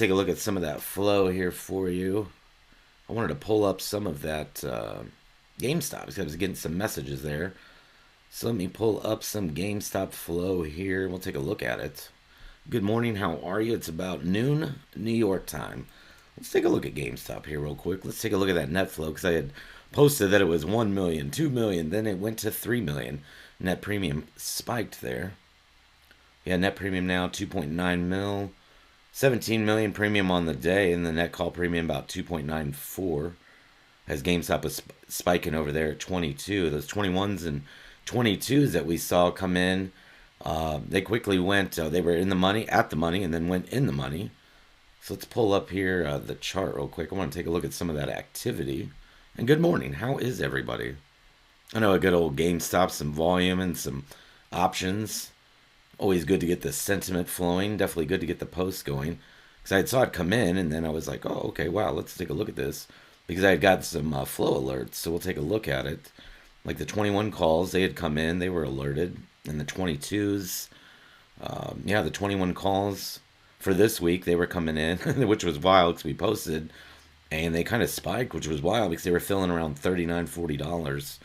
Take a look at some of that flow here for you. I wanted to pull up some of that GameStop because I was getting some messages there. So let me pull up some GameStop flow here. We'll take a look at it. Good morning. How are you? It's about noon New York time. Let's take a look at GameStop here real quick. Let's take a look at that net flow because I had posted that it was 1 million, 2 million, then it went to 3 million. Net premium spiked there. Yeah, net premium now 2.9 mil. 17 million premium on the day, and the net call premium about 2.94. As GameStop was spiking over there at 22. Those 21s and 22s that we saw come in, they quickly went. They were in the money, at the money, and then went in the money. So let's pull up here the chart real quick. I want to take a look at some of that activity. And good morning. How is everybody? I know a good old GameStop, some volume and some options. Always good to get the sentiment flowing. Definitely good to get the post going. Because I saw it come in, and then I was like, oh, okay, wow, let's take a look at this. Because I had got some flow alerts, so we'll take a look at it. Like the 21 calls, they had come in, they were alerted. And the 22s, yeah, the 21 calls for this week, they were coming in, which was wild because we posted. And they kind of spiked, which was wild because they were filling around $39, $40.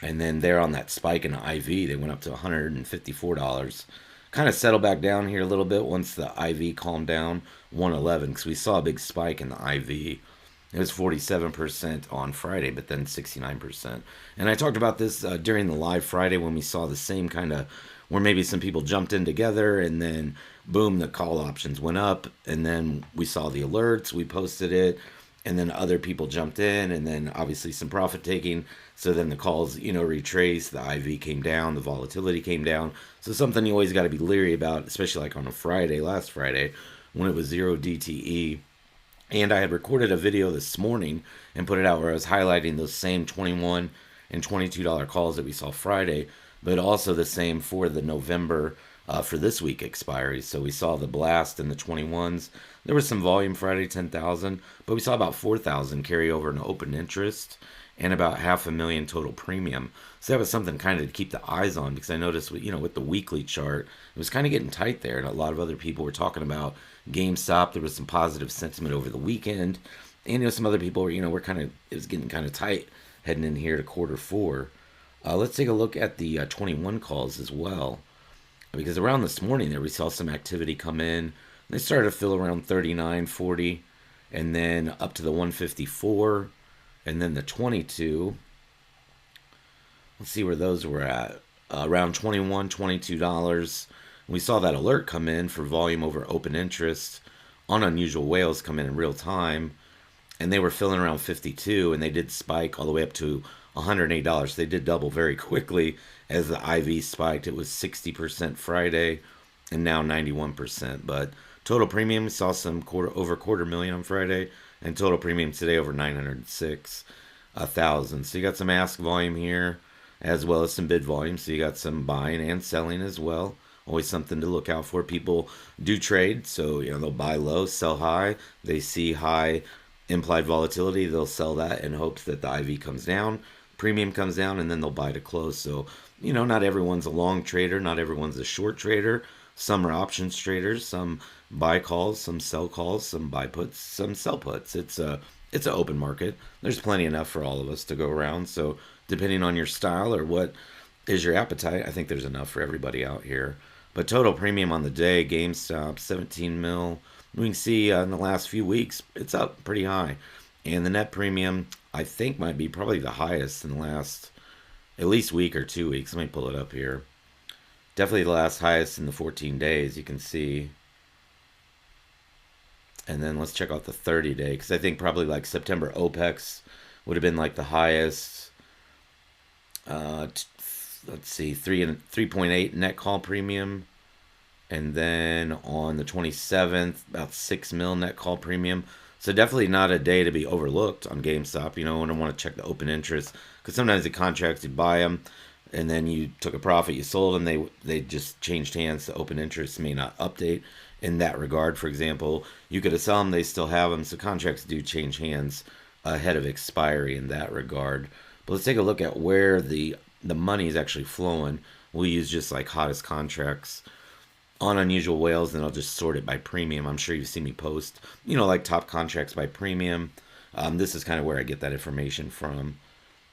And then they're on that spike in the IV, they went up to $154. Kind of settled back down here a little bit once the IV calmed down, 111, because we saw a big spike in the IV. It was 47% on Friday, but then 69%. And I talked about this during the live Friday when we saw the same kind of, where maybe some people jumped in together and then boom, the call options went up. And then we saw the alerts, we posted it, and then other people jumped in, and then obviously some profit taking. So then the calls, retraced, the IV came down, the volatility came down. So something you always got to be leery about, especially like on a Friday, last Friday, when it was 0 DTE. And I had recorded a video this morning and put it out where I was highlighting those same 21 and $22 calls that we saw Friday, but also the same for the November for this week expiries. So we saw the blast in the 21s. There was some volume Friday, 10,000, but we saw about 4,000 carry over in open interest and about 500,000 total premium. So that was something kind of to keep the eyes on because I noticed, with the weekly chart, it was kind of getting tight there, and a lot of other people were talking about GameStop. There was some positive sentiment over the weekend, and some other people were it was getting kind of tight heading in here to quarter four. Let's take a look at the 21 calls as well, because around this morning there we saw some activity come in. They started to fill around 39, 40, and then up to the 154, and then the 22. Let's see where those were at. Around 21, $22. We saw that alert come in for volume over open interest on unusual whales come in real time, and they were filling around 52, and they did spike all the way up to $108. They did double very quickly as the IV spiked. It was 60% Friday, and now 91%. But total premium, we saw some over quarter million on Friday, and total premium today over 906,000. So you got some ask volume here, as well as some bid volume. So you got some buying and selling as well. Always something to look out for. People do trade, so they'll buy low, sell high. They see high implied volatility, they'll sell that in hopes that the IV comes down, premium comes down, and then they'll buy to close. So not everyone's a long trader, not everyone's a short trader. Some are options traders, some buy calls, some sell calls, some buy puts, some sell puts. It's an open market. There's plenty enough for all of us to go around. So depending on your style or what is your appetite, I think there's enough for everybody out here. But total premium on the day, GameStop, 17 mil. We can see in the last few weeks, it's up pretty high. And the net premium, I think, might be probably the highest in the last at least week or 2 weeks. Let me pull it up here. Definitely the last highest in the 14 days, you can see. And then let's check out the 30-day, because I think probably like September OPEX would have been like the highest. Let's see, 3.8 net call premium. And then on the 27th, about 6 mil net call premium. So definitely not a day to be overlooked on GameStop. When I want to check the open interest, because sometimes the contracts, you buy them, and then you took a profit, you sold them, they just changed hands. The open interest may not update in that regard. For example, you could have sold them, they still have them. So contracts do change hands ahead of expiry in that regard. But let's take a look at where the money is actually flowing. We'll use just like hottest contracts. on unusual whales, then I'll just sort it by premium. I'm sure you've seen me post, like top contracts by premium. This is kind of where I get that information from.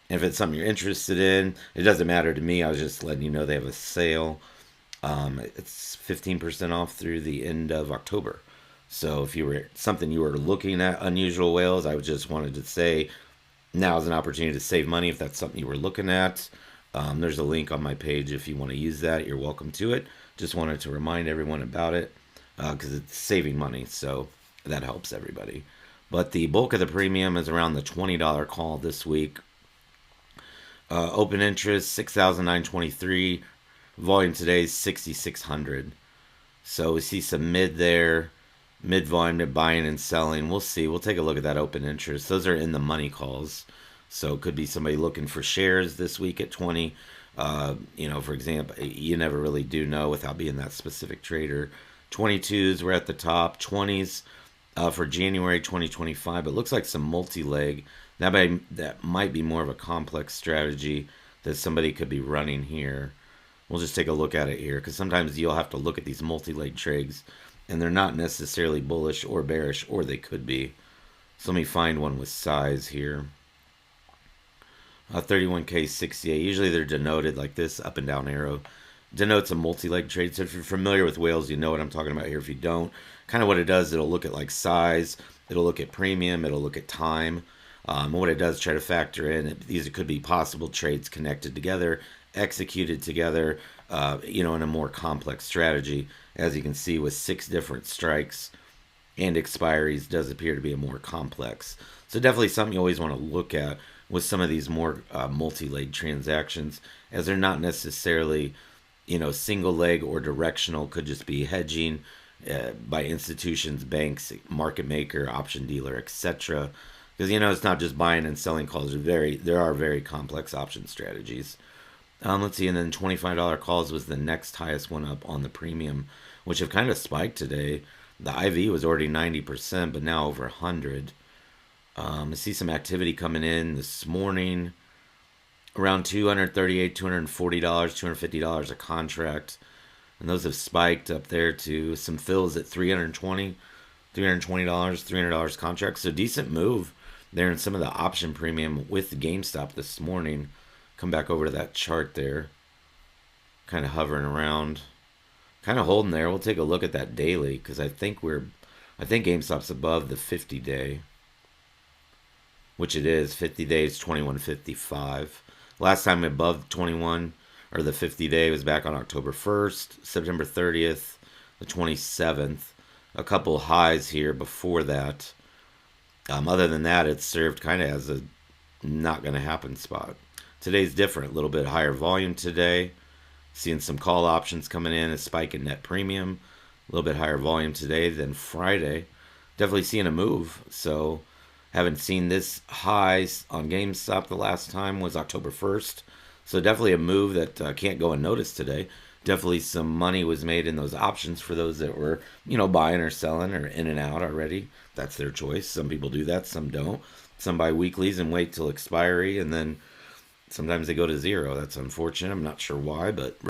And if it's something you're interested in, it doesn't matter to me. I was just letting you know they have a sale. It's 15% off through the end of October. So if you were something you were looking at unusual whales, I just wanted to say now is an opportunity to save money if that's something you were looking at. There's a link on my page if you want to use that. You're welcome to it. Just wanted to remind everyone about it because it's saving money, so that helps everybody. But the bulk of the premium is around the $20 call this week. Open interest 6,923. Volume today is 6,600. So we see some mid there, mid volume to buying and selling. We'll see. We'll take a look at that open interest. Those are in the money calls. So it could be somebody looking for shares this week at 20. For example, you never really do know without being that specific trader. 22s were at the top. 20s for January 2025. It looks like some multi-leg. That might be more of a complex strategy that somebody could be running here. We'll just take a look at it here because sometimes you'll have to look at these multi-leg trades and they're not necessarily bullish or bearish, or they could be. So let me find one with size here. 31K 68. Usually they're denoted like this, up and down arrow. Denotes a multi-leg trade. So if you're familiar with whales, you know what I'm talking about here. If you don't, kind of what it does, it'll look at like size, it'll look at premium, it'll look at time. And what it does, try to factor in, these could be possible trades connected together, executed together, in a more complex strategy. As you can see, with 6 different strikes and expiries, does appear to be a more complex. So definitely something you always want to look at with some of these more multi-leg transactions, as they're not necessarily, single leg or directional. Could just be hedging by institutions, banks, market maker, option dealer, etc. Because it's not just buying and selling calls. There are very complex option strategies. Let's see, and then $25 calls was the next highest one up on the premium, which have kind of spiked today. The IV was already 90%, but now over 100. I see some activity coming in this morning, around $238, $240, $250 a contract, and those have spiked up there to some fills at $320, $300 contract. So decent move there in some of the option premium with GameStop this morning. Come back over to that chart there, kind of hovering around, kind of holding there. We'll take a look at that daily because I think GameStop's above the 50-day, which it is. 50 days 21.55. Last time above 21 or the 50-day was back on October 1st, September 30th, the 27th. A couple highs here before that. Other than that, it's served kind of as a not going to happen spot. Today's different, a little bit higher volume today. Seeing some call options coming in, a spike in net premium, a little bit higher volume today than Friday. Definitely seeing a move. So haven't seen this high on GameStop. The last time was October 1st. So definitely a move that can't go unnoticed today. Definitely some money was made in those options for those that were, buying or selling or in and out already. That's their choice. Some people do that, some don't. Some buy weeklies and wait till expiry, and then sometimes they go to zero. That's unfortunate. I'm not sure why, but